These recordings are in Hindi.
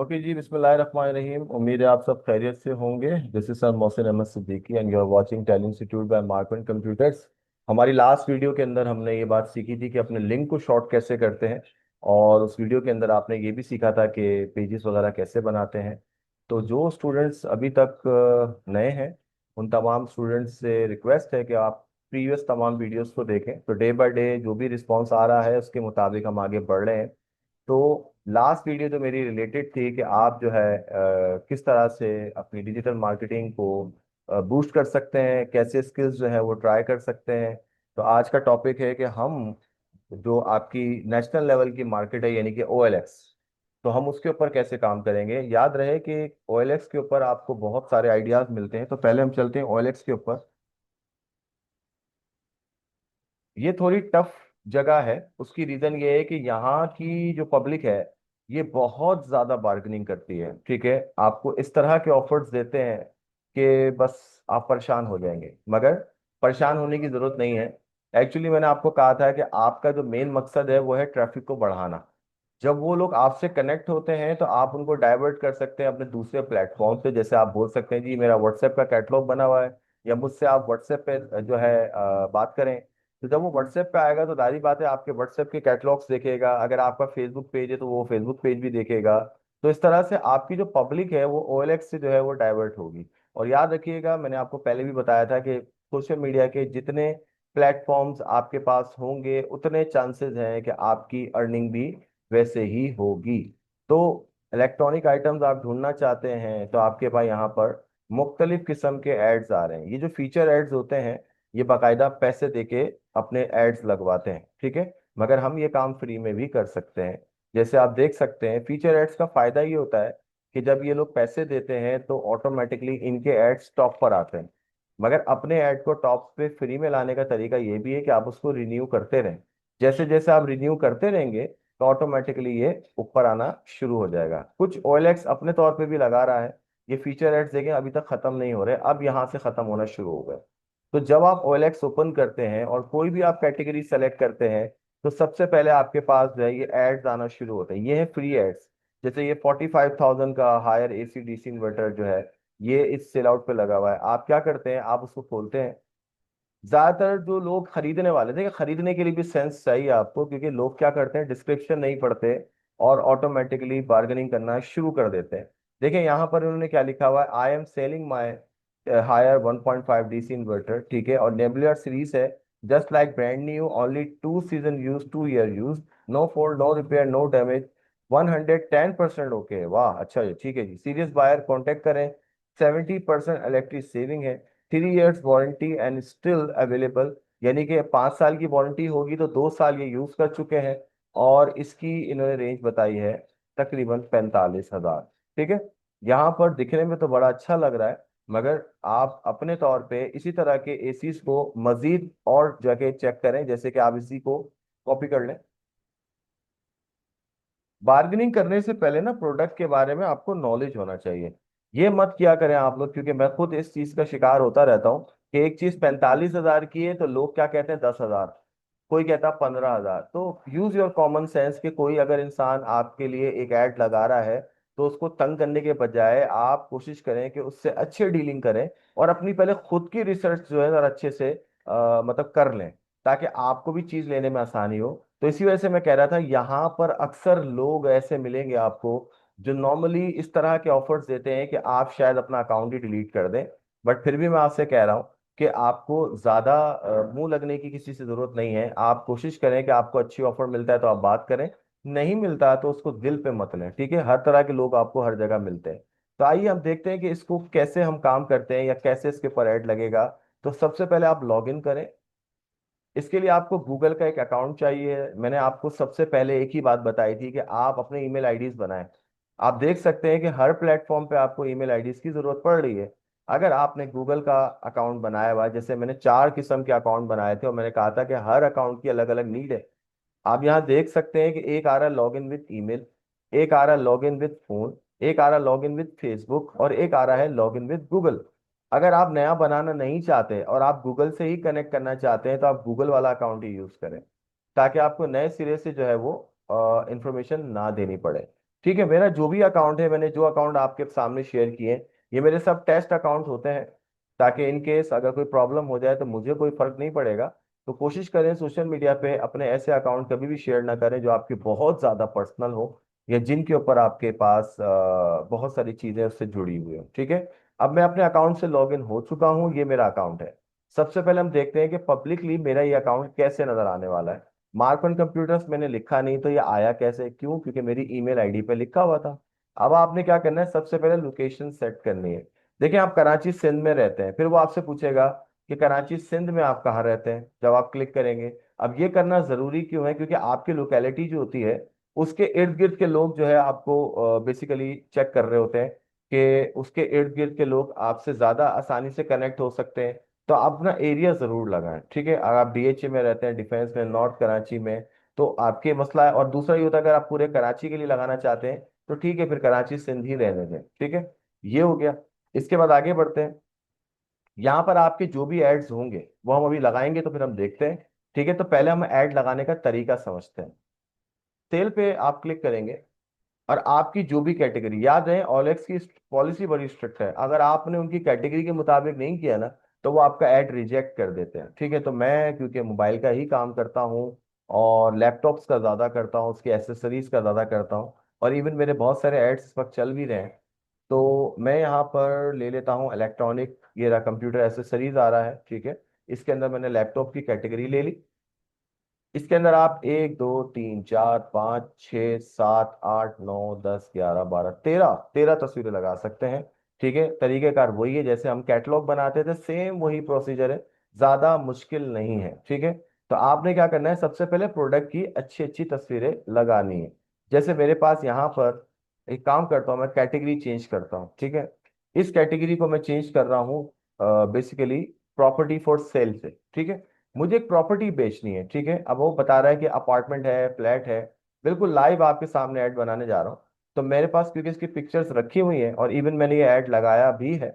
ओके जी, बिस्मिल्लाहिर्रहमानिर्रहीम। उम्मीद है आप सब खैरियत से होंगे। This is sir Mohsin Ahmad Siddiqui and you are watching talent institute by market computers. हमारी लास्ट वीडियो के अंदर हमने ये बात सीखी थी कि अपने लिंक को शॉर्ट कैसे करते हैं, और उस वीडियो के अंदर आपने ये भी सीखा था कि पेजेस वगैरह कैसे बनाते हैं। तो जो स्टूडेंट्स अभी तक नए हैं, उन तमाम स्टूडेंट्स से रिक्वेस्ट है कि आप प्रीवियस तमाम वीडियोस को देखें। तो डे बाय डे जो भी रिस्पॉन्स आ रहा है उसके मुताबिक हम आगे बढ़ रहे हैं। तो लास्ट वीडियो जो मेरी रिलेटेड थी कि आप जो है किस तरह से अपनी डिजिटल मार्केटिंग को बूस्ट कर सकते हैं, कैसे स्किल्स जो है वो ट्राई कर सकते हैं। तो आज का टॉपिक है कि हम जो आपकी नेशनल लेवल की मार्केट है यानी कि OLX, तो हम उसके ऊपर कैसे काम करेंगे। याद रहे कि OLX के ऊपर आपको बहुत सारे आइडियाज मिलते हैं। तो पहले हम चलते हैं OLX के ऊपर। ये थोड़ी टफ जगह है। उसकी रीजन ये है कि यहाँ की जो पब्लिक है ये बहुत ज्यादा बार्गेनिंग करती है। ठीक है, आपको इस तरह के ऑफर्स देते हैं कि बस आप परेशान हो जाएंगे, मगर परेशान होने की जरूरत नहीं है। एक्चुअली मैंने आपको कहा था कि आपका जो मेन मकसद है वो है ट्रैफिक को बढ़ाना। जब वो लोग आपसे कनेक्ट होते हैं तो आप उनको डाइवर्ट कर सकते हैं अपने दूसरे प्लेटफॉर्म पे। जैसे आप बोल सकते हैं जी मेरा व्हाट्सएप का कैटलॉग बना हुआ है, या मुझसे आप व्हाट्सएप पे जो है बात करें। तो जब वो व्हाट्सएप पे आएगा तो जाहिर बात है आपके व्हाट्सएप के कैटलॉग्स देखेगा। अगर आपका फेसबुक पेज है तो वो फेसबुक पेज भी देखेगा। तो इस तरह से आपकी जो पब्लिक है वो OLX से जो है वो डाइवर्ट होगी। और याद रखिएगा, मैंने आपको पहले भी बताया था कि सोशल मीडिया के जितने प्लेटफॉर्म्स आपके पास होंगे उतने चांसेस हैं कि आपकी अर्निंग भी वैसे ही होगी। तो इलेक्ट्रॉनिक आइटम्स आप ढूंढना चाहते हैं तो आपके पास यहाँ पर मुख्तलिफ किस्म के एड्स आ रहे हैं। ये जो फीचर एड्स होते हैं ये बाकायदा पैसे देके अपने एड्स लगवाते हैं। ठीक है, मगर हम ये काम फ्री में भी कर सकते हैं। जैसे आप देख सकते हैं फीचर एड्स का फायदा ये होता है कि जब ये लोग पैसे देते हैं तो ऑटोमेटिकली इनके एड्स टॉप पर आते हैं। मगर अपने ऐड को टॉप पे फ्री में लाने का तरीका ये भी है कि आप उसको रिन्यू करते रहें। जैसे जैसे आप रिन्यू करते रहेंगे तो ऑटोमेटिकली ये ऊपर आना शुरू हो जाएगा। कुछ OLX अपने तौर पे भी लगा रहा है। ये फीचर एड्स देखें अभी तक खत्म नहीं हो रहे, अब यहाँ से खत्म होना शुरू हो गए। तो जब आप OLX ओपन करते हैं और कोई भी आप कैटेगरी सेलेक्ट करते हैं तो सबसे पहले आपके पास जो है ये एड्स आना शुरू होते हैं। ये है फ्री एड्स। जैसे ये 45,000 का हायर AC/DC इन्वर्टर जो है ये इस सेल आउट पे लगा हुआ है। आप क्या करते हैं, आप उसको खोलते हैं। ज्यादातर जो लोग खरीदने वाले थे, खरीदने के लिए भी सेंस चाहिए आपको, क्योंकि लोग क्या करते हैं डिस्क्रिप्शन नहीं पढ़ते और ऑटोमेटिकली बार्गेनिंग करना शुरू कर देते हैं। देखिए यहाँ पर उन्होंने क्या लिखा हुआ है, I am selling my Haier 1.5 DC inverter. ठीक है, और नेबुलर सीरीज है, just like brand new, only 2 season use, 2 year use, no fault, no repair, no damage, 110%। Okay, वाह, अच्छा जी, ठीक है जी। सीरियस बायर कांटेक्ट करें, 70% इलेक्ट्रिक सेविंग है, 3 years warranty and still available. यानी कि 5 साल की वारंटी होगी तो 2 साल ये यूज कर चुके हैं। और इसकी इन्होंने रेंज बताई है तकरीबन 45,000। ठीक है, यहाँ पर दिखने में तो बड़ा अच्छा लग रहा है, मगर आप अपने तौर पे इसी तरह के एसीज को मजीद और जगह चेक करें। जैसे कि आप इसी को कॉपी कर लें। बार्गेनिंग करने से पहले ना प्रोडक्ट के बारे में आपको नॉलेज होना चाहिए। ये मत किया करें आप लोग, क्योंकि मैं खुद इस चीज का शिकार होता रहता हूँ कि एक चीज 45,000 की है तो लोग क्या कहते हैं 10,000, कोई कहता है 15,000। तो यूज योर कॉमन सेंस कि कोई अगर इंसान आपके लिए एक ऐड लगा रहा है तो उसको तंग करने के बजाय आप कोशिश करें कि उससे अच्छे डीलिंग करें, और अपनी पहले खुद की रिसर्च जो है जरा अच्छे से मतलब कर लें, ताकि आपको भी चीज लेने में आसानी हो। तो इसी वजह से मैं कह रहा था यहाँ पर अक्सर लोग ऐसे मिलेंगे आपको जो नॉर्मली इस तरह के ऑफर्स देते हैं कि आप शायद अपना अकाउंट ही डिलीट कर दें। बट फिर भी मैं आपसे कह रहा हूँ कि आपको ज्यादा मुंह लगने की किसी से जरूरत नहीं है। आप कोशिश करें कि आपको अच्छी ऑफर मिलता है तो आप बात करें, नहीं मिलता है तो उसको दिल पे मत लें। ठीक है, हर तरह के लोग आपको हर जगह मिलते हैं। तो आइए हम देखते हैं कि इसको कैसे हम काम करते हैं या कैसे इसके ऊपर ऐड लगेगा। तो सबसे पहले आप लॉग इन करें। इसके लिए आपको गूगल का एक अकाउंट चाहिए। मैंने आपको सबसे पहले एक ही बात बताई थी कि आप अपने ईमेल आईडीज बनाएं। आप देख सकते हैं कि हर प्लेटफॉर्म पे आपको ईमेल आईडीज की जरूरत पड़ रही है। अगर आपने गूगल का अकाउंट बनाया हुआ है, जैसे मैंने 4 किस्म के अकाउंट बनाए थे और मैंने कहा था कि हर अकाउंट की अलग अलग नीड है। आप यहाँ देख सकते हैं कि एक आ रहा है लॉग इन विद ईमेल, एक आ रहा है लॉग इन विद फोन, एक आ रहा है लॉग इन विद फेसबुक, और एक आ रहा है लॉग इन विद गूगल। अगर आप नया बनाना नहीं चाहते और आप गूगल से ही कनेक्ट करना चाहते हैं तो आप गूगल वाला अकाउंट ही यूज करें, ताकि आपको नए सिरे से जो है वो इंफॉर्मेशन ना देनी पड़े। ठीक है, मेरा जो भी अकाउंट है, मैंने जो अकाउंट आपके सामने शेयर किए हैं, ये मेरे सब टेस्ट अकाउंट होते हैं, ताकि इन केस अगर कोई प्रॉब्लम हो जाए तो मुझे कोई फर्क नहीं पड़ेगा। तो कोशिश करें सोशल मीडिया पे अपने ऐसे अकाउंट कभी भी शेयर ना करें जो आपके बहुत ज़्यादा पर्सनल हो, या जिनके ऊपर आपके पास बहुत सारी चीज़ें उससे जुड़ी हुई हो। ठीक है, अब मैं अपने अकाउंट से लॉग इन हो चुका हूँ, ये मेरा अकाउंट है। सबसे पहले हम देखते हैं कि पब्लिकली मेरा ये अकाउंट कैसे नजर आने वाला है। मार्कन कंप्यूटर्स मैंने लिखा नहीं, तो ये आया कैसे, क्यों? क्योंकि मेरी ईमेल आईडी पे लिखा हुआ था। अब आपने क्या करना है, सबसे पहले लोकेशन सेट करनी है। देखिए, आप कराची सिंध में रहते हैं, फिर वो आपसे पूछेगा कि कराची सिंध में आप कहाँ रहते हैं, जब आप क्लिक करेंगे। अब ये करना जरूरी क्यों है? क्योंकि आपकी लोकेलिटी जो होती है, उसके इर्द गिर्द के लोग जो है आपको बेसिकली चेक कर रहे होते हैं कि उसके इर्द गिर्द के लोग आपसे ज्यादा आसानी से कनेक्ट हो सकते हैं। तो आप अपना एरिया जरूर लगाएं। ठीक है, अगर आप डीएचए में रहते हैं, डिफेंस में, नॉर्थ कराची में, तो आपके मसला है। और दूसरा ये होता है, अगर आप पूरे कराची के लिए लगाना चाहते हैं तो ठीक है, फिर कराची सिंध ही रहने दें। ठीक है, ये हो गया। इसके बाद आगे बढ़ते हैं। यहाँ पर आपके जो भी एड्स होंगे वो हम अभी लगाएंगे, तो फिर हम देखते हैं। ठीक है, तो पहले हम ऐड लगाने का तरीका समझते हैं। सेल पे आप क्लिक करेंगे, और आपकी जो भी कैटेगरी, याद रहे OLX की पॉलिसी बड़ी स्ट्रिक्ट है, अगर आपने उनकी कैटेगरी के मुताबिक नहीं किया ना, तो वो आपका ऐड रिजेक्ट कर देते हैं। ठीक है, तो मैं क्योंकि मोबाइल का ही काम करता हूँ और लैपटॉप्स का ज़्यादा करता हूँ, उसकी एसेसरीज का ज़्यादा करता हूँ, और इवन मेरे बहुत सारे एड्स इस वक्त चल भी रहे हैं, तो मैं यहाँ पर ले लेता हूँ इलेक्ट्रॉनिक, ये रहा कंप्यूटर एसेसरीज आ रहा है। ठीक है, इसके अंदर मैंने लैपटॉप की कैटेगरी ले ली। इसके अंदर आप 1 2 3 4 5 6 7 8 9 10 11 12 13 13 तस्वीरें लगा सकते हैं। ठीक है, तरीकेकार वही है जैसे हम कैटलॉग बनाते थे, सेम वही प्रोसीजर है, ज्यादा मुश्किल नहीं है। ठीक है, तो आपने क्या करना है, सबसे पहले प्रोडक्ट की अच्छी अच्छी तस्वीरें लगानी है। जैसे मेरे पास यहाँ पर, एक काम करता हूँ, मैं कैटेगरी चेंज करता हूँ। ठीक है, इस कैटेगरी को मैं चेंज कर रहा हूँ बेसिकली प्रॉपर्टी फॉर सेल से। ठीक है, मुझे एक प्रॉपर्टी बेचनी है। ठीक है, अब वो बता रहा है कि अपार्टमेंट है, फ्लैट है, बिल्कुल लाइव आपके सामने ऐड बनाने जा रहा हूँ। तो मेरे पास क्योंकि इसकी पिक्चर्स रखी हुई हैं और इवन मैंने ये ऐड लगाया भी है,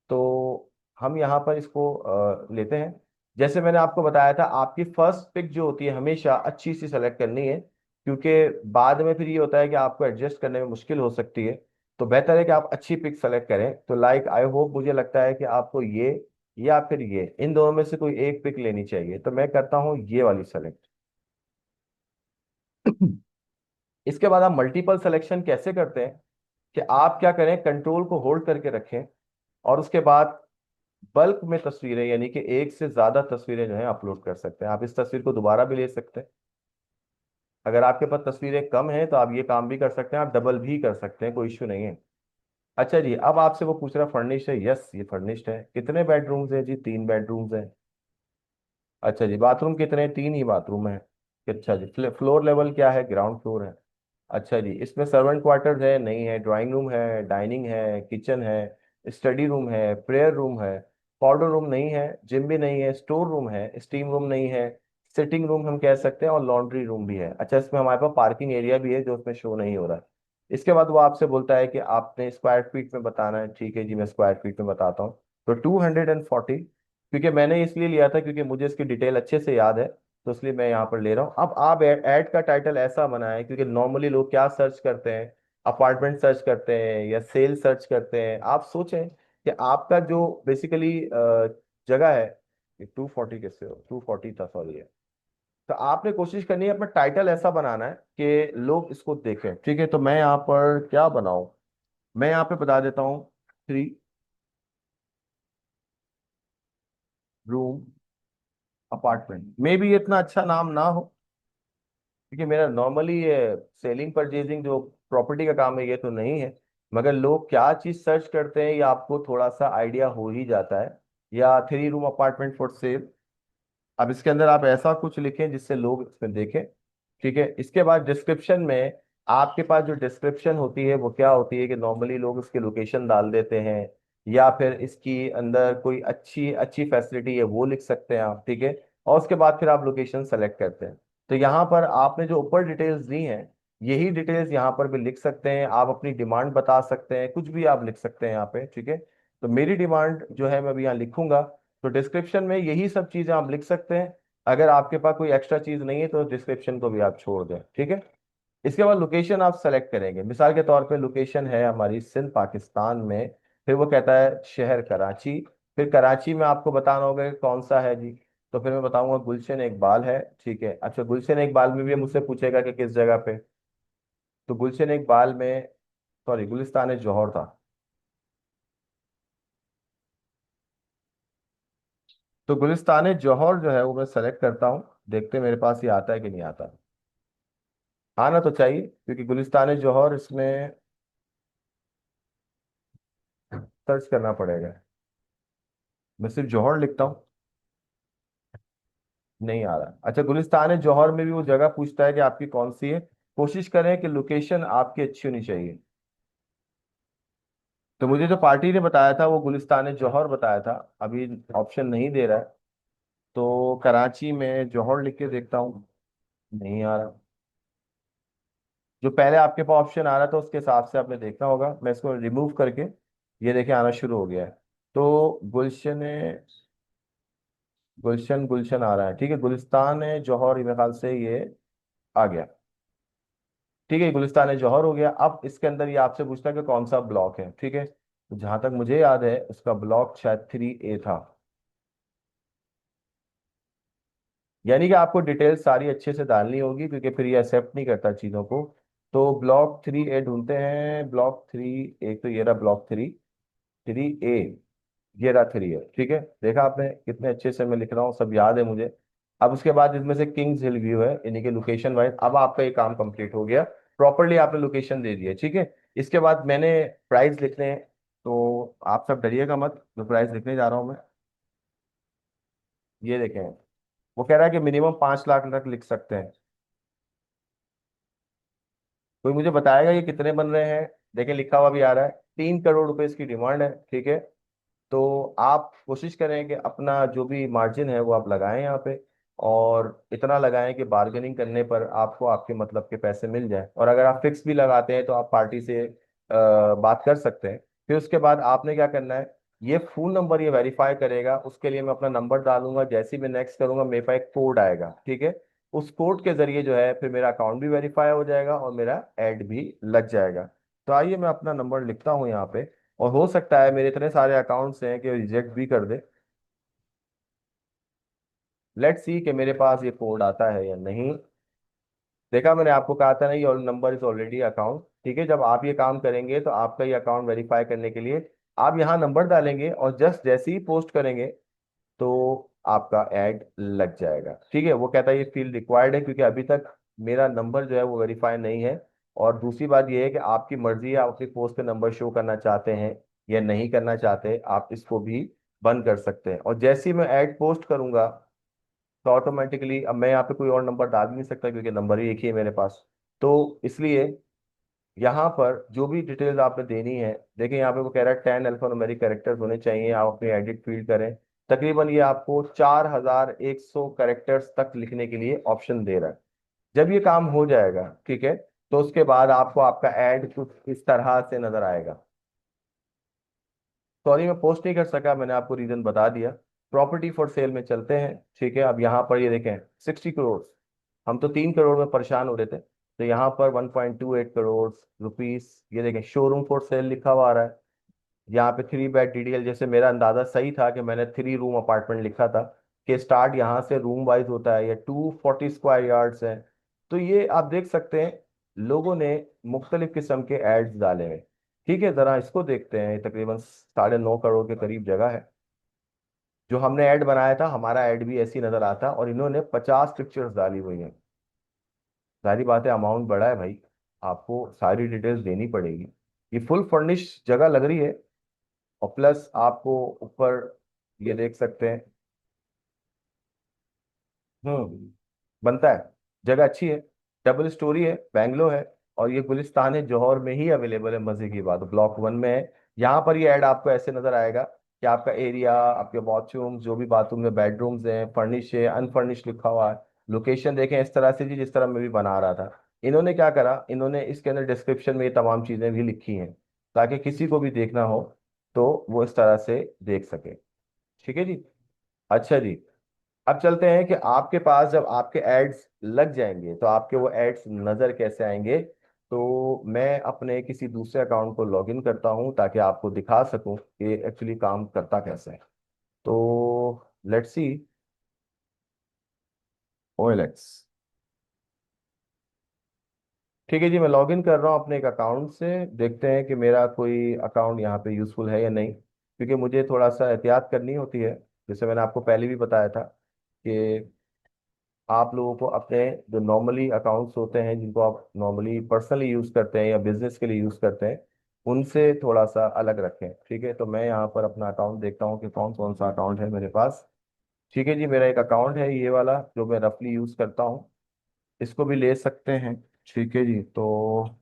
तो हम यहाँ पर इसको लेते हैं। जैसे मैंने आपको बताया था, आपकी फर्स्ट पिक जो होती है हमेशा अच्छी सी सेलेक्ट करनी है, क्योंकि बाद में फिर ये होता है कि आपको एडजस्ट करने में मुश्किल हो सकती है। तो बेहतर है कि आप अच्छी पिक सेलेक्ट करें। तो लाइक आई होप, मुझे लगता है कि आपको ये या फिर ये, इन दोनों में से कोई एक पिक लेनी चाहिए, तो मैं करता हूँ ये वाली सेलेक्ट। इसके बाद आप मल्टीपल सिलेक्शन कैसे करते हैं, कि आप क्या करें, कंट्रोल को होल्ड करके रखें, और उसके बाद बल्क में तस्वीरें, यानी कि एक से ज्यादा तस्वीरें जो है अपलोड कर सकते हैं। आप इस तस्वीर को दोबारा भी ले सकते हैं। अगर आपके पास तस्वीरें कम हैं तो आप ये काम भी कर सकते हैं, आप डबल भी कर सकते हैं, कोई इश्यू नहीं है। अच्छा जी, अब आपसे वो पूछ रहा फर्निश्ड है? यस, ये फर्निश्ड है। कितने बेडरूम्स हैं जी? 3 बेडरूम्स हैं। अच्छा जी, बाथरूम कितने? 3 ही बाथरूम है। अच्छा जी, फ्लोर लेवल क्या है? ग्राउंड फ्लोर है। अच्छा जी, इसमें सर्वेंट क्वार्टर्स है? नहीं है। ड्राइंग रूम है, डाइनिंग है, किचन है, स्टडी रूम है, प्रेयर रूम है, पाउडर रूम नहीं है, जिम भी नहीं है, स्टोर रूम है, स्टीम रूम नहीं है, सिटिंग रूम हम कह सकते हैं, और लॉन्ड्री रूम भी है। अच्छा, इसमें हमारे पास पार्किंग एरिया भी है जो उसमें शो नहीं हो रहा है। इसके बाद वो आपसे बोलता है कि आपने स्क्वायर फीट में बताना है। ठीक है जी, मैं स्क्वायर फीट में बताता हूँ। तो 240, क्योंकि मैंने इसलिए लिया था क्योंकि मुझे इसकी डिटेल अच्छे से याद है, तो इसलिए मैं यहाँ पर ले रहा हूँ। अब आप ऐड का टाइटल ऐसा बनाएं, क्योंकि नॉर्मली लोग क्या सर्च करते हैं, अपार्टमेंट सर्च करते हैं या सेल सर्च करते हैं। आप सोचें कि आपका जो बेसिकली जगह है, 240 कैसे हो, 240 था सॉरी है। तो आपने कोशिश करनी है अपना टाइटल ऐसा बनाना है कि लोग इसको देखें। ठीक है, तो मैं यहाँ पर क्या बनाऊं, मैं यहाँ पे बता देता हूँ 3 रूम अपार्टमेंट। मे भी इतना अच्छा नाम ना हो, क्योंकि मेरा नॉर्मली ये सेलिंग परचेजिंग जो प्रॉपर्टी का काम है ये तो नहीं है, मगर लोग क्या चीज सर्च करते हैं ये आपको थोड़ा सा आइडिया हो ही जाता है। या 3 रूम अपार्टमेंट फॉर सेल। अब इसके अंदर आप ऐसा कुछ लिखें जिससे लोग इसमें देखें। ठीक है, इसके बाद डिस्क्रिप्शन में, आपके पास जो डिस्क्रिप्शन होती है वो क्या होती है, कि नॉर्मली लोग इसकी लोकेशन डाल देते हैं, या फिर इसकी अंदर कोई अच्छी अच्छी फैसिलिटी है वो लिख सकते हैं आप। ठीक है, और उसके बाद फिर आप लोकेशन सेलेक्ट करते हैं। तो यहाँ पर आपने जो ऊपर डिटेल्स दी हैं, यही डिटेल्स यहाँ पर भी लिख सकते हैं। आप अपनी डिमांड बता सकते हैं, कुछ भी आप लिख सकते हैं यहाँ पे। ठीक है, तो मेरी डिमांड जो है मैं अभी यहाँ लिखूंगा। तो डिस्क्रिप्शन में यही सब चीजें आप लिख सकते हैं। अगर आपके पास कोई एक्स्ट्रा चीज नहीं है तो डिस्क्रिप्शन को भी आप छोड़ दें। ठीक है, इसके बाद लोकेशन आप सेलेक्ट करेंगे, मिसाल के तौर पे लोकेशन है हमारी सिंध पाकिस्तान में। फिर वो कहता है शहर कराची। फिर कराची में आपको बताना होगा कि कौन सा है जी। तो फिर मैं बताऊंगा गुलशन इकबाल है। ठीक है, अच्छा गुलशन इकबाल में भी मुझसे पूछेगा कि किस जगह पे। तो गुलशन इकबाल में, सॉरी गुलिस्तान जौहर था। तो गुलिस्तान जौहर जो है वो मैं सेलेक्ट करता हूँ। देखते हैं मेरे पास ये आता है कि नहीं आता। आना तो चाहिए क्योंकि गुलिस्तान जौहर इसमें सर्च करना पड़ेगा। मैं सिर्फ जौहर लिखता हूँ, नहीं आ रहा। अच्छा गुलिस्तान जौहर में भी वो जगह पूछता है कि आपकी कौन सी है। कोशिश करें कि लोकेशन आपकी अच्छी होनी चाहिए। तो मुझे जो पार्टी ने बताया था वो गुलिस्तान जौहर बताया था। अभी ऑप्शन नहीं दे रहा है। तो कराची में जौहर लिख के देखता हूँ, नहीं आ रहा। जो पहले आपके पास ऑप्शन आ रहा था उसके हिसाब से आपने देखना होगा। मैं इसको रिमूव करके, ये देखिए आना शुरू हो गया है। तो गुलशन, गुलशन गुलशन आ रहा है। ठीक है, गुलिस्तान जौहर मेरे ख्याल से ये आ गया। ठीक है, गुलिस्तान जौहर हो गया। अब इसके अंदर ये आपसे पूछता है कि कौन सा ब्लॉक है। ठीक है, तो जहां तक मुझे याद है उसका ब्लॉक शायद 3A था। यानी कि आपको डिटेल सारी अच्छे से डालनी होगी क्योंकि फिर ये एक्सेप्ट नहीं करता चीज़ों को। तो ब्लॉक 3A ढूंढते हैं। ब्लॉक 3, एक तो ये रहा ब्लॉक 3, 3A। ये रहा 3 है। ठीक है, देखा आपने कितने अच्छे से मैं लिख रहा हूँ, सब याद है मुझे। अब उसके बाद इसमें से किंग्स हिल व्यू है, यानी कि लोकेशन वाइज अब आपका ये काम कंप्लीट हो गया। प्रॉपरली आपने लोकेशन दे दी है। ठीक है, इसके बाद मैंने प्राइस लिखने हैं। तो आप सब डरिएगा मत, जो प्राइस लिखने जा रहा हूँ मैं। ये देखें, वो कह रहा है कि मिनिमम 5 लाख तक लिख सकते हैं। कोई मुझे बताएगा ये कितने बन रहे हैं। देखें लिखा हुआ भी आ रहा है, 3 करोड़ रुपए इसकी डिमांड है। ठीक है, तो आप कोशिश करें कि अपना जो भी मार्जिन है वो आप लगाएं यहाँ पे। और इतना लगाएं कि बार्गेनिंग करने पर आपको आपके मतलब के पैसे मिल जाए। और अगर आप फिक्स भी लगाते हैं तो आप पार्टी से बात कर सकते हैं। फिर उसके बाद आपने क्या करना है, ये फोन नंबर ये वेरीफाई करेगा, उसके लिए मैं अपना नंबर डालूंगा। जैसे ही मैं नेक्स्ट करूंगा मेरे पास एक कोड आएगा। ठीक है, उस कोड के जरिए जो है फिर मेरा अकाउंट भी वेरीफाई हो जाएगा और मेरा ऐड भी लग जाएगा। तो आइए मैं अपना नंबर लिखता हूँ यहाँ पे। और हो सकता है मेरे इतने सारे अकाउंट्स हैं कि रिजेक्ट भी कर दे। लेट्स सी कि मेरे पास ये कोड आता है या नहीं। देखा, मैंने आपको कहा था ना, ये नंबर इज ऑलरेडी अकाउंट। ठीक है, जब आप ये काम करेंगे तो आपका ये अकाउंट वेरीफाई करने के लिए आप यहाँ नंबर डालेंगे और जस्ट जैसे ही पोस्ट करेंगे तो आपका ऐड लग जाएगा। ठीक है, वो कहता है ये फील्ड रिक्वायर्ड है क्योंकि अभी तक मेरा नंबर जो है वो वेरीफाई नहीं है। और दूसरी बात ये है कि आपकी मर्जी है, आप अपनी पोस्ट पे नंबर शो करना चाहते हैं या नहीं करना चाहते, आप इसको भी बंद कर सकते हैं। और जैसे ही मैं ऐड पोस्ट करूंगा तो ऑटोमेटिकली, अब मैं यहाँ पे कोई और नंबर डाल भी नहीं सकता क्योंकि नंबर ही एक ही है मेरे पास। तो इसलिए यहाँ पर जो भी डिटेल्स आपने देनी है, देखिए यहाँ पे वो कह रहा है 10 अल्फान्यूमेरिक कैरेक्टर्स होने चाहिए, आप अपनी एडिट फील्ड करें। तकरीबन ये आपको 4100 कैरेक्टर्स तक लिखने के लिए ऑप्शन दे रहा है। जब ये काम हो जाएगा, ठीक है, तो उसके बाद आपको आपका एड कुछ इस तरह से नजर आएगा। सॉरी मैं पोस्ट नहीं कर सका, मैंने आपको रीजन बता दिया। प्रॉपर्टी फॉर सेल में चलते हैं। ठीक है, अब यहाँ पर ये देखें 60 करोड़। हम तो 3 करोड़ में परेशान हो रहे थे, तो यहाँ पर 1.28 करोड़ रुपीस। ये देखें शोरूम फॉर सेल लिखा हुआ आ रहा है। यहाँ पे 3 बेड DDL, जैसे मेरा अंदाजा सही था कि मैंने 3 रूम अपार्टमेंट लिखा था कि स्टार्ट यहाँ से रूम वाइज होता है, या 240 स्क्वायर यार्ड्स है। तो ये आप देख सकते हैं लोगों ने मुख्तलिफ किस्म के एड्स डाले हैं। ठीक है, जरा इसको देखते हैं। तकरीबन 9.5 करोड़ के करीब जगह है। जो हमने ऐड बनाया था हमारा ऐड भी ऐसी नजर आता, और इन्होंने 50 पिक्चर्स डाली हुई हैं। सारी बातें, अमाउंट बड़ा है भाई, आपको सारी डिटेल्स देनी पड़ेगी। ये फुल फर्निश जगह लग रही है। और प्लस आपको ऊपर ये देख सकते हैं। बनता है, जगह अच्छी है, डबल स्टोरी है, बैंगलो है। और ये गुलिस्तान है जौहर में ही अवेलेबल है। मजे की बात, ब्लॉक 1 में है। यहाँ पर ये ऐड आपको ऐसे नजर आएगा कि आपका एरिया, आपके वॉशरूम, जो भी बाथरूम में बेडरूम्स हैं, फर्निश है अनफर्निश लिखा हुआ है। लोकेशन देखें इस तरह से जी, जिस तरह मैं भी बना रहा था। इन्होंने क्या करा, इन्होंने इसके अंदर डिस्क्रिप्शन में ये तमाम चीजें भी लिखी हैं ताकि किसी को भी देखना हो तो वो इस तरह से देख सके। ठीक है जी। अच्छा जी, अब चलते हैं कि आपके पास जब आपके एड्स लग जाएंगे तो आपके वो एड्स नजर कैसे आएंगे। तो मैं अपने किसी दूसरे अकाउंट को लॉगिन करता हूं ताकि आपको दिखा सकूं कि एक्चुअली काम करता कैसे है। तो लेट्स सी, OLX। ठीक है जी, मैं लॉगिन कर रहा हूँ अपने एक अकाउंट से। देखते हैं कि मेरा कोई अकाउंट यहाँ पे यूजफुल है या नहीं, क्योंकि मुझे थोड़ा सा एहतियात करनी होती है। जैसे मैंने आपको पहले भी बताया था कि आप लोगों को अपने जो नॉर्मली अकाउंट्स होते हैं जिनको आप नॉर्मली पर्सनली यूज करते हैं या बिजनेस के लिए यूज करते हैं, उनसे थोड़ा सा अलग रखें। ठीक है, तो मैं यहाँ पर अपना अकाउंट देखता हूँ कि कौन कौन सा अकाउंट है मेरे पास। ठीक है जी, मेरा एक अकाउंट है ये वाला जो मैं रफली यूज करता हूँ, इसको भी ले सकते हैं। ठीक है जी, तो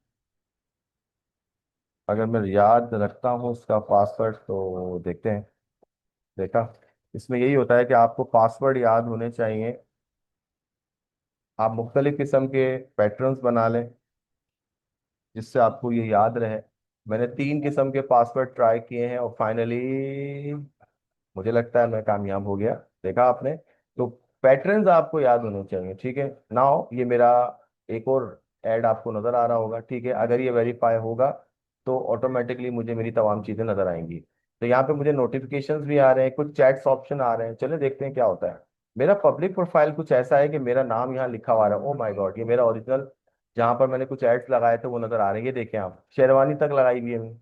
अगर मैं याद रखता हूँ इसका पासवर्ड तो देखते हैं। देखा, इसमें यही होता है कि आपको पासवर्ड याद होने चाहिए। आप मुख्तलिफ किस्म के पैटर्न्स बना लें जिससे आपको ये याद रहे। मैंने 3 किस्म के पासवर्ड ट्राई किए हैं और फाइनली मुझे लगता है मैं कामयाब हो गया। देखा आपने, तो पैटर्न्स आपको याद होने चाहिए। ठीक है, नाउ ये मेरा एक और ऐड आपको नजर आ रहा होगा। ठीक है, अगर ये वेरीफाई होगा तो ऑटोमेटिकली मुझे मेरी तमाम चीजें नजर आएंगी। तो यहाँ पे मुझे नोटिफिकेशंस भी आ रहे हैं, कुछ चैट्स ऑप्शन आ रहे हैं। चलिए देखते हैं क्या होता है। मेरा पब्लिक प्रोफाइल कुछ ऐसा है कि मेरा नाम यहाँ लिखा हुआ है। ओ माय गॉड, ये मेरा ओरिजिनल जहाँ पर मैंने कुछ एड्स लगाए थे वो नजर आ रहे हैं। ये देखें आप, शेरवानी तक लगाई हुई है,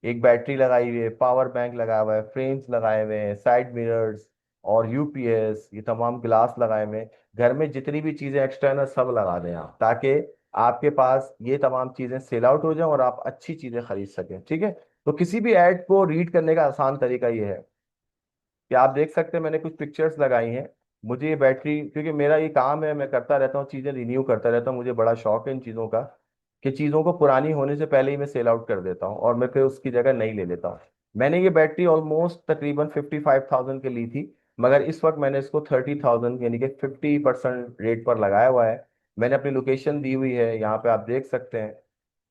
एक बैटरी लगाई हुई है, पावर बैंक लगाया हुआ है, फ्रेम्स लगाए हुए हैं, साइड मिरर्स और यूपीएस, ये तमाम ग्लास लगाए हुए हैं। घर में जितनी भी चीजें एक्सटर्नल सब लगा दें आप, ताकि आपके पास ये तमाम चीजें सेल आउट हो जाएं और आप अच्छी चीजें खरीद सकें। ठीक है, तो किसी भी ऐड को रीड करने का आसान तरीका ये है कि आप देख सकते हैं मैंने कुछ पिक्चर्स लगाई हैं। मुझे ये बैटरी, क्योंकि मेरा ये काम है, मैं करता रहता हूँ, चीज़ें रिन्यू करता रहता हूँ, मुझे बड़ा शौक है इन चीज़ों का कि चीज़ों को पुरानी होने से पहले ही मैं सेल आउट कर देता हूँ और मैं फिर उसकी जगह नई ले लेता हूँ। मैंने ये बैटरी ऑलमोस्ट तकरीबन 55,000 की ली थी, मगर इस वक्त मैंने इसको 30,000 यानी कि 50% रेट पर लगाया हुआ है। मैंने अपनी लोकेशन दी हुई है, यहाँ पे आप देख सकते हैं।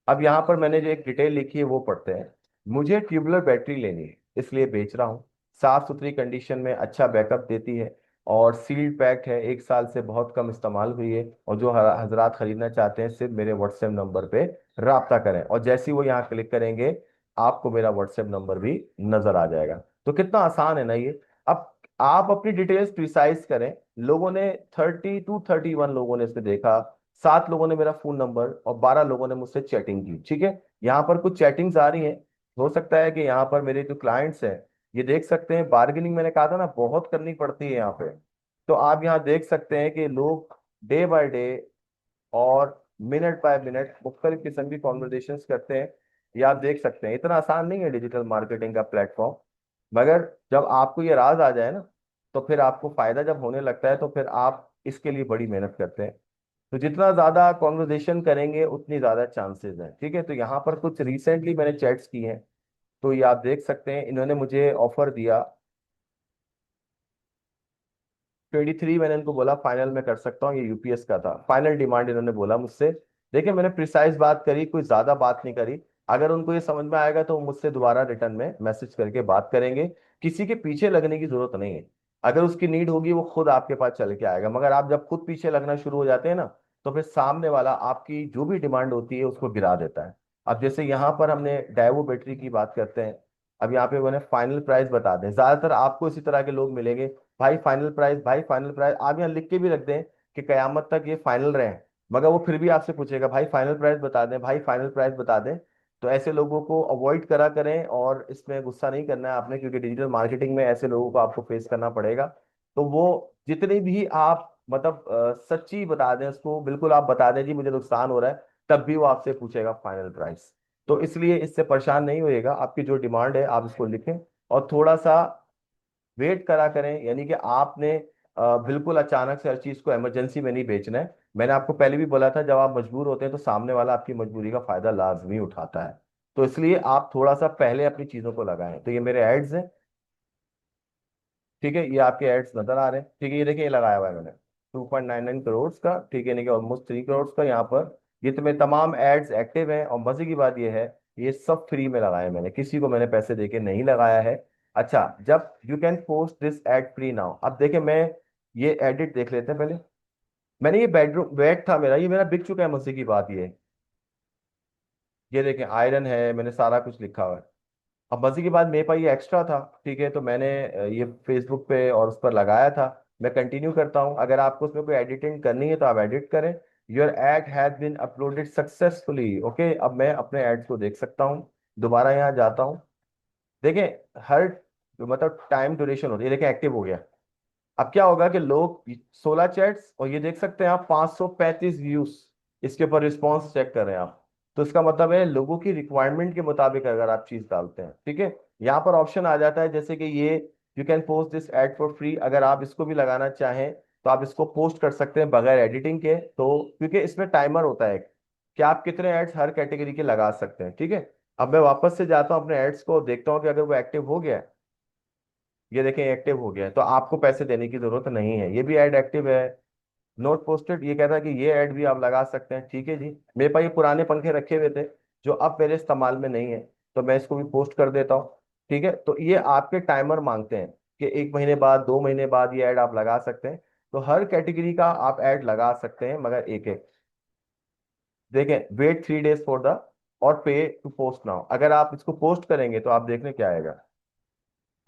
अब यहाँ पर मैंने जो एक डिटेल लिखी है वो पढ़ते हैं। मुझे ट्यूबुलर बैटरी लेनी है इसलिए बेच रहा हूँ। साफ सुथरी कंडीशन में अच्छा बैकअप देती है और सील्ड पैक्ड है, 1 साल से बहुत कम इस्तेमाल हुई है। और जो हजरात खरीदना चाहते हैं सिर्फ मेरे व्हाट्सएप नंबर पे राब्ता करें, और जैसे ही वो यहाँ क्लिक करेंगे आपको मेरा व्हाट्सएप नंबर भी नजर आ जाएगा। तो कितना आसान है ना ये। अब आप अपनी डिटेल्स प्रिसाइज करें। लोगों ने 31 लोगों ने इसे देखा, 7 लोगों ने मेरा फोन नंबर और 12 लोगों ने मुझसे चैटिंग की। ठीक है, यहाँ पर कुछ चैटिंग्स आ रही हैं। हो सकता है कि यहाँ पर मेरे जो क्लाइंट्स हैं, ये देख सकते हैं बार्गेनिंग मैंने कहा था ना बहुत करनी पड़ती है यहाँ पे। तो आप यहाँ देख सकते हैं कि लोग डे बाय डे और मिनट बाय मिनट मुख्तलिफ किस्म की कॉन्वर्जेशन करते हैं। ये आप देख सकते हैं, इतना आसान नहीं है डिजिटल मार्केटिंग का प्लेटफॉर्म। मगर जब आपको ये राज आ जाए ना, तो फिर आपको फायदा जब होने लगता है तो फिर आप इसके लिए बड़ी मेहनत करते हैं। तो जितना ज्यादा कॉन्वर्जेशन करेंगे उतनी ज्यादा चांसेस हैं। ठीक है, तो यहाँ पर कुछ रिसेंटली मैंने चैट्स की हैं। तो ये आप देख सकते हैं, इन्होंने मुझे ऑफर दिया 23। मैंने इनको बोला फाइनल में कर सकता हूँ, ये यूपीएस का था फाइनल डिमांड इन्होंने बोला मुझसे। देखिए मैंने प्रिसाइज बात करी, कोई ज्यादा बात नहीं करी। अगर उनको ये समझ में आएगा तो वो मुझसे दोबारा रिटर्न में मैसेज करके बात करेंगे। किसी के पीछे लगने की जरूरत नहीं है। अगर उसकी नीड होगी वो खुद आपके पास चल के आएगा, मगर आप जब खुद पीछे लगना शुरू हो जाते हैं ना, तो फिर सामने वाला आपकी जो भी डिमांड होती है उसको गिरा देता है। अब जैसे यहाँ पर हमने डाइवो बैटरी की बात करते हैं। अब यहाँ पे मैंने फाइनल प्राइस बता दें, ज्यादातर आपको इसी तरह के लोग मिलेंगे। भाई फाइनल प्राइस, भाई फाइनल प्राइस, आप यहाँ लिख के भी रख दें कि कयामत तक ये फाइनल रहे, मगर वो फिर भी आपसे पूछेगा भाई फाइनल प्राइस बता दें, भाई फाइनल प्राइस बता दें। तो ऐसे लोगों को अवॉइड करा करें और इसमें गुस्सा नहीं करना है आपने, क्योंकि डिजिटल मार्केटिंग में ऐसे लोगों को आपको फेस करना पड़ेगा। तो वो जितनी भी आप मतलब सच्ची बता दें उसको, बिल्कुल आप बता दें जी मुझे नुकसान हो रहा है, तब भी वो आपसे पूछेगा फाइनल प्राइस। तो इसलिए इससे परेशान नहीं होइएगा, आपकी जो डिमांड है आप इसको लिखें और थोड़ा सा वेट करा करें। यानी कि आपने बिल्कुल अचानक से हर चीज को इमरजेंसी में नहीं बेचना है। मैंने आपको पहले भी बोला था जब आप मजबूर होते हैं तो सामने वाला आपकी मजबूरी का फायदा लाजमी उठाता है। तो इसलिए आप थोड़ा सा पहले अपनी चीजों को लगाएं। तो ये मेरे एड्स हैं। ठीक है, ये आपके एड्स नजर आ रहे हैं। ठीक है, ये देखिए ये लगाया हुआ है मैंने 2.99 करोड़ का। ठीक है, यानी कि ऑलमोस्ट 3 करोड़ का यहाँ पर। ये तो मेरे तमाम एड्स एक्टिव हैं और मजे की बात ये है ये सब फ्री में लगाए मैंने, किसी को मैंने पैसे देके नहीं लगाया है। अच्छा, जब you can post this ad free now, अब देखें मैं ये एडिट देख लेते हैं पहले। मैंने ये बेडरूम बेड था मेरा, ये मेरा बिक चुका है, मजे की बात ये देखें आयरन है, मैंने सारा कुछ लिखा हुआ है। अब मजे की बात, मेरे पास ये एक्स्ट्रा था, ठीक है, तो मैंने ये फेसबुक पे और उस पर लगाया था। मैं कंटिन्यू करता हूँ, अगर आपको उसमें कोई एडिटिंग करनी है तो आप एडिट करें। Your ad has been uploaded successfully, okay. अब मैं अपने एड्स को देख सकता हूँ, दोबारा यहाँ जाता हूँ। देखें हर मतलब टाइम ड्यूरेशन होती है, देखें एक्टिव हो गया। अब क्या होगा कि लोग 16 चैट्स, और ये देख सकते हैं आप 535 व्यूज, इसके ऊपर रिस्पॉन्स चेक कर रहे हैं आप। तो इसका मतलब है लोगों की रिक्वायरमेंट के मुताबिक अगर आप चीज डालते हैं, ठीक है। यहाँ पर ऑप्शन आ जाता है जैसे कि ये, you can post this ad for free, अगर आप इसको भी लगाना चाहें तो आप इसको पोस्ट कर सकते हैं बगैर एडिटिंग के। तो क्योंकि इसमें टाइमर होता है कि आप कितने एड्स हर कैटेगरी के लगा सकते हैं, ठीक है। अब मैं वापस से जाता हूँ अपने एड्स को, देखता हूँ कि अगर वो एक्टिव हो गया है। ये देखें एक्टिव हो गया है, तो आपको पैसे देने की जरूरत नहीं है, ये भी ऐड एक्टिव है। नोट पोस्टेड, ये कहता है कि ये ऐड भी आप लगा सकते हैं, ठीक है जी। मेरे पास ये पुराने पंखे रखे हुए थे जो अब मेरे इस्तेमाल में नहीं है, तो मैं इसको भी पोस्ट कर देता हूँ, ठीक है। तो ये आपके टाइमर मांगते हैं कि 1 महीने बाद, 2 महीने बाद ये ऐड आप लगा सकते हैं। तो हर कैटेगरी का आप ऐड लगा सकते हैं, मगर एक एक देखें, वेट 3 डेज फॉर द और पे टू पोस्ट नाउ। अगर आप इसको पोस्ट करेंगे तो आप देखने क्या आएगा,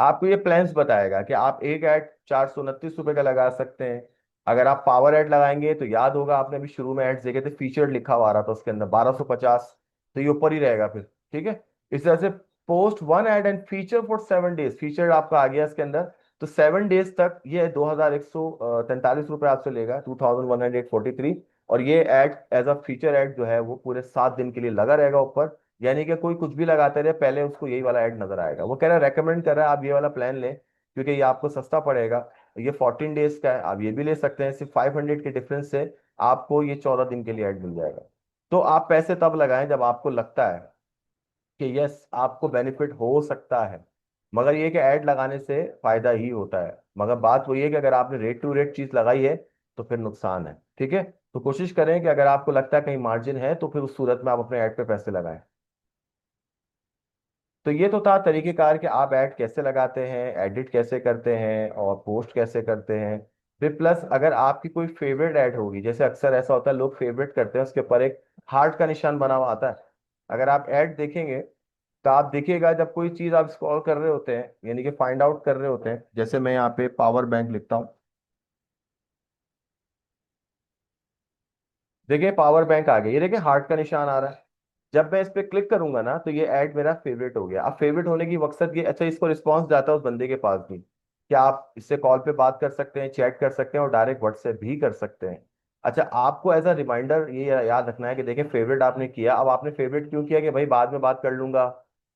आपको ये प्लान्स बताएगा कि आप एक ऐड 429 रुपए का लगा सकते हैं। अगर आप पावर ऐड लगाएंगे तो याद होगा आपने अभी शुरू में ऐड देखे थे, फीचर्ड लिखा हुआ आ रहा था उसके अंदर 1250, तो ये ऊपर ही रहेगा फिर, ठीक है। इस तरह से post one add and feature for 7 days, feature आपका आ गया इसके अंदर। तो 7 डेज तक ये 2143 रुपये आपसे लेगा, 2143। और ये ad as a feature ad जो है वो पूरे 7 दिन के लिए लगा रहेगा ऊपर। यानी कि कोई कुछ भी लगाते रहे, पहले उसको यही वाला ऐड नजर आएगा। वो कह रहा है, रेकमेंड कर रहा है आप ये वाला प्लान लें क्योंकि ये आपको सस्ता पड़ेगा। ये 14 डेज का है, आप ये भी ले सकते हैं, सिर्फ 500 के डिफरेंस से आपको ये 14 दिन के लिए ऐड मिल जाएगा। तो आप पैसे तब लगाएं जब आपको लगता है कि यस आपको बेनिफिट हो सकता है। मगर ये कि ऐड लगाने से फायदा ही होता है, मगर बात वही है कि अगर आपने रेट टू रेट चीज लगाई है तो फिर नुकसान है, ठीक है। तो कोशिश करें कि अगर आपको लगता है कहीं मार्जिन है तो फिर उस सूरत में आप अपने ऐड पे पैसे लगाएं। तो ये तो था तरीकेकार कि आप ऐड कैसे लगाते हैं, एडिट कैसे करते हैं और पोस्ट कैसे करते हैं। फिर प्लस अगर आपकी कोई फेवरेट ऐड होगी, जैसे अक्सर ऐसा होता है लोग फेवरेट करते हैं, उसके ऊपर एक हार्ट का निशान बना हुआ आता है। अगर आप ऐड देखेंगे तो आप देखिएगा जब कोई चीज आप स्क्रॉल कर रहे होते हैं, यानी कि फाइंड आउट कर रहे होते हैं, जैसे मैं यहाँ पे पावर बैंक लिखता हूँ, देखिए पावर बैंक आ गया, ये देखिए हार्ट का निशान आ रहा है। जब मैं इस पे क्लिक करूंगा ना तो ये ऐड मेरा फेवरेट हो गया। अब फेवरेट होने की मकसद ये, अच्छा इसको रिस्पॉन्स जाता है उस बंदे के पास भी, क्या आप इससे कॉल पे बात कर सकते हैं, चैट कर सकते हैं और डायरेक्ट व्हाट्सएप भी कर सकते हैं। अच्छा आपको एज अ रिमाइंडर ये याद रखना है कि देखिए फेवरेट आपने किया, अब आपने फेवरेट क्यों किया कि भाई बाद में बात कर लूंगा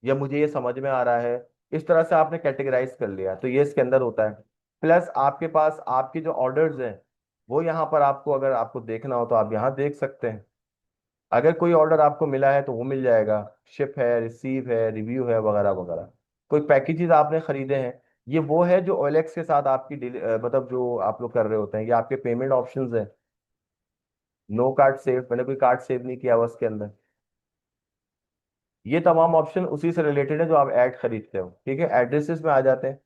या मुझे ये समझ में आ रहा है, इस तरह से आपने कैटेगराइज कर लिया, तो ये इसके अंदर होता है। प्लस आपके पास आपके जो ऑर्डर्स हैं वो यहाँ पर आपको, अगर आपको देखना हो तो आप यहाँ देख सकते हैं। अगर कोई ऑर्डर आपको मिला है तो वो मिल जाएगा, शिप है, रिसीव है, रिव्यू है, वगैरह वगैरह। कोई पैकेजेस आपने खरीदे हैं, ये वो है जो ओएलएक्स के साथ आपकी मतलब जो आप लोग कर रहे होते हैं, ये आपके पेमेंट ऑप्शंस हैं। नो कार्ड सेव, मैंने कोई कार्ड सेव नहीं किया हुआ उसके अंदर। ये तमाम ऑप्शन उसी से रिलेटेड है जो आप ऐड खरीदते हो, ठीक है। एड्रेसेस में आ जाते हैं।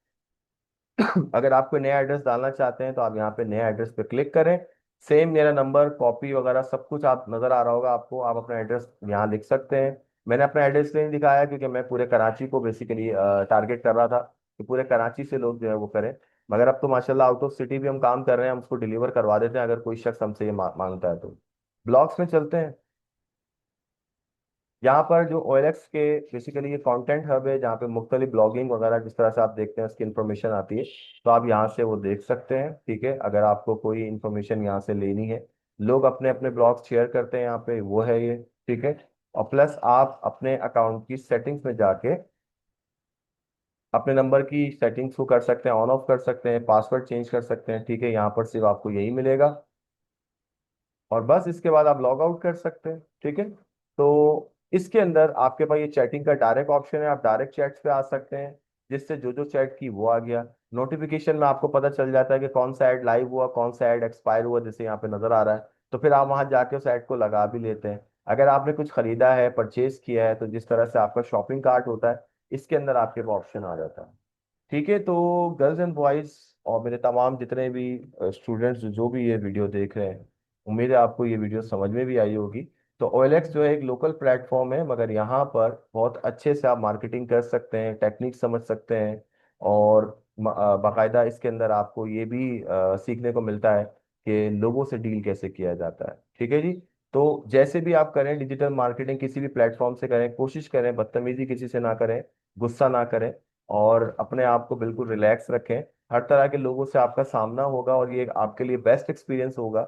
अगर आप कोई नया एड्रेस डालना चाहते हैं तो आप यहाँ पे नया एड्रेस पे क्लिक करें। सेम मेरा नंबर, कॉपी वगैरह सब कुछ आप नजर आ रहा होगा आपको, आप अपना एड्रेस यहाँ लिख सकते हैं। मैंने अपना एड्रेस नहीं दिखाया क्योंकि मैं पूरे कराची को बेसिकली टारगेट कर रहा था कि पूरे कराची से लोग जो है वो करें। मगर अब तो माशाल्लाह आउट ऑफ सिटी भी हम काम कर रहे हैं, हम उसको डिलीवर करवा देते हैं अगर कोई शख्स हमसे ये मांगता है तो। ब्लॉग्स में चलते हैं। यहाँ पर जो OLX के बेसिकली ये कंटेंट हब है जहाँ पे मुख्तलिफ ब्लॉगिंग वगैरह जिस तरह से आप देखते हैं उसकी इन्फॉर्मेशन आती है। तो आप यहाँ से वो देख सकते हैं, ठीक है। अगर आपको कोई इन्फॉर्मेशन यहाँ से लेनी है, लोग अपने अपने ब्लॉग शेयर करते हैं यहाँ पे, वो है ये, ठीक है। और प्लस आप अपने अकाउंट की सेटिंग्स में जाके अपने नंबर की सेटिंग्स को कर सकते हैं, ऑन ऑफ कर सकते हैं, पासवर्ड चेंज कर सकते हैं, ठीक है। यहाँ पर सिर्फ आपको यही मिलेगा और बस इसके बाद आप लॉग आउट कर सकते हैं, ठीक है। तो इसके अंदर आपके पास ये चैटिंग का डायरेक्ट ऑप्शन है, आप डायरेक्ट चैट्स पे आ सकते हैं, जिससे जो जो चैट की वो आ गया। नोटिफिकेशन में आपको पता चल जाता है कि कौन सा ऐड लाइव हुआ, कौन सा ऐड एक्सपायर हुआ, जैसे यहाँ पे नजर आ रहा है। तो फिर आप वहां जाके उस ऐड को लगा भी लेते हैं। अगर आपने कुछ खरीदा है, परचेज किया है, तो जिस तरह से आपका शॉपिंग कार्ट होता है इसके अंदर आपके पास ऑप्शन आ जाता है, ठीक है। तो गर्ल्स एंड बॉयज और मेरे तमाम जितने भी स्टूडेंट्स जो भी ये वीडियो देख रहे हैं, उम्मीद है आपको ये वीडियो समझ में भी आई होगी। तो OLX जो है एक लोकल प्लेटफॉर्म है, मगर यहाँ पर बहुत अच्छे से आप मार्केटिंग कर सकते हैं, टेक्निक समझ सकते हैं। और बाकायदा इसके अंदर आपको ये भी सीखने को मिलता है कि लोगों से डील कैसे किया जाता है। ठीक है जी। तो जैसे भी आप करें डिजिटल मार्केटिंग किसी भी प्लेटफॉर्म से करें, कोशिश करें बदतमीजी किसी से ना करें, गुस्सा ना करें, और अपने आप को बिल्कुल रिलैक्स रखें। हर तरह के लोगों से आपका सामना होगा और ये आपके लिए बेस्ट एक्सपीरियंस होगा।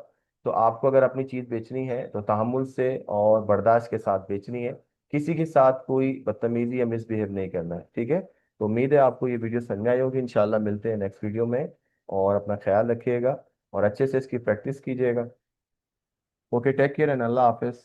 तो आपको अगर अपनी चीज़ बेचनी है तो तहम्मुल से और बर्दाश्त के साथ बेचनी है। किसी के साथ कोई बदतमीजी या मिसबिहेव नहीं करना है। ठीक है। तो उम्मीद है आपको ये वीडियो समझ में आई होगी। इंशाल्लाह मिलते हैं नेक्स्ट वीडियो में। और अपना ख्याल रखिएगा और अच्छे से इसकी प्रैक्टिस कीजिएगा। ओके, टेक केयर एंड अल्लाह हाफिज।